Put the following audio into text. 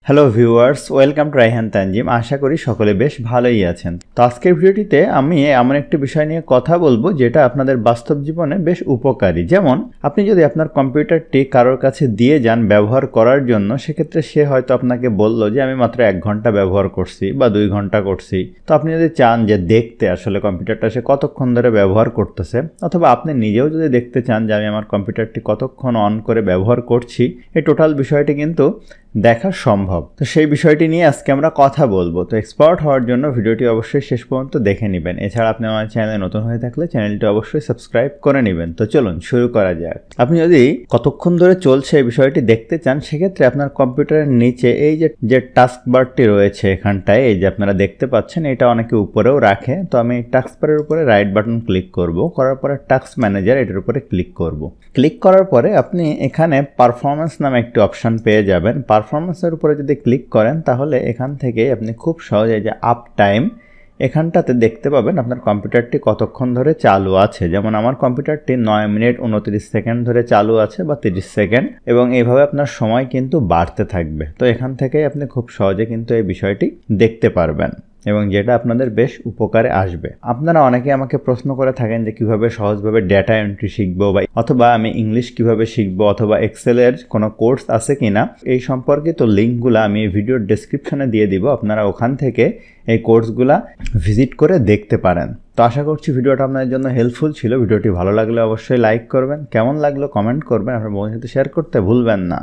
Hello viewers, welcome to Raihan Tanjim. আশা করি সকলে বেশ ভালোই আছেন। তো আজকের ভিডিওটিতে আমি এমন একটি বিষয় নিয়ে কথা বলবো যেটা আপনাদের বাস্তব জীবনে বেশ উপকারী। যেমন আপনি যদি আপনার কম্পিউটারটি কারোর কাছে দিয়ে যান ব্যবহার করার জন্য, সেক্ষেত্রে সে হয়তো আপনাকে বলল যে আমি মাত্র 1 ঘন্টা ব্যবহার করছি বা 2 ঘন্টা করছি। তো আপনি যদি চান যে দেখতে আসলে কম্পিউটারটা সে কতক্ষণ ধরে ব্যবহার করতেছে, অথবা আপনি নিজেও যদি দেখতে চান যে আমি আমার কম্পিউটারটি কতক্ষণ অন করে ব্যবহার করছি, এই টোটাল বিষয়টি কিন্তু দেখা সম্ভব। তো সেই বিষয়টি নিয়ে আজকে আমরা কথা বলবো। তো এক্সপার্ট হওয়ার জন্য ভিডিওটি অবশ্যই শেষ পর্যন্ত দেখে নেবেন। এছাড়া আপনি আমার চ্যানেলে নতুন হয়ে থাকলে চ্যানেলটি অবশ্যই সাবস্ক্রাইব করে নেবেন। তো চলুন শুরু করা যাক। আপনি যদি কতক্ষণ ধরে চলছে এই বিষয়টি দেখতে চান, সেক্ষেত্রে আপনার কম্পিউটারের নিচে এই যে টাস্ক বারটি রয়েছে এখানটায়, এই যে আপনারা দেখতে পাচ্ছেন, এটা অনেকে উপরেও রাখে। তো আমি টাস্ক বারের উপরে রাইট বাটন ক্লিক করব, করার পরে টাস্ক ম্যানেজার এটার উপরে ক্লিক করব। ক্লিক করার পরে আপনি এখানে পারফরমেন্স নামে একটি অপশন পেয়ে যাবেন। পারফরমেন্সের উপরে যদি ক্লিক করেন তাহলে এখান থেকে আপনি খুব সহজে যে আপ টাইম এখানটাতে দেখতে পাবেন আপনার কম্পিউটারটি কতক্ষণ ধরে চালু আছে। যেমন আমার কম্পিউটারটি 9 মিনিট 29 সেকেন্ড ধরে চালু আছে বা 30 সেকেন্ড, এবং এইভাবে আপনার সময় কিন্তু বাড়তে থাকবে। তো এখান থেকেই আপনি খুব সহজে কিন্তু এই বিষয়টি দেখতে পারবেন এবং যেটা আপনাদের বেশ উপকারে আসবে। আপনারা অনেকে আমাকে প্রশ্ন করে থাকেন যে কিভাবে সহজভাবে ডেটা এন্ট্রি শিখবো, বা অথবা আমি ইংলিশ কিভাবে শিখবো, অথবা এক্সেলের কোনো কোর্স আছে কিনা। এই সম্পর্কিত লিঙ্কগুলো আমি এই ভিডিওর ডেসক্রিপশনে দিয়ে দিব, আপনারা ওখান থেকে এই কোর্সগুলা ভিজিট করে দেখতে পারেন। তো আশা করছি ভিডিওটা আপনাদের জন্য হেল্পফুল ছিল। ভিডিওটি ভালো লাগলে অবশ্যই লাইক করবেন, কেমন লাগলো কমেন্ট করবেন, আপনার বন্ধুদের সাথে শেয়ার করতে ভুলবেন না।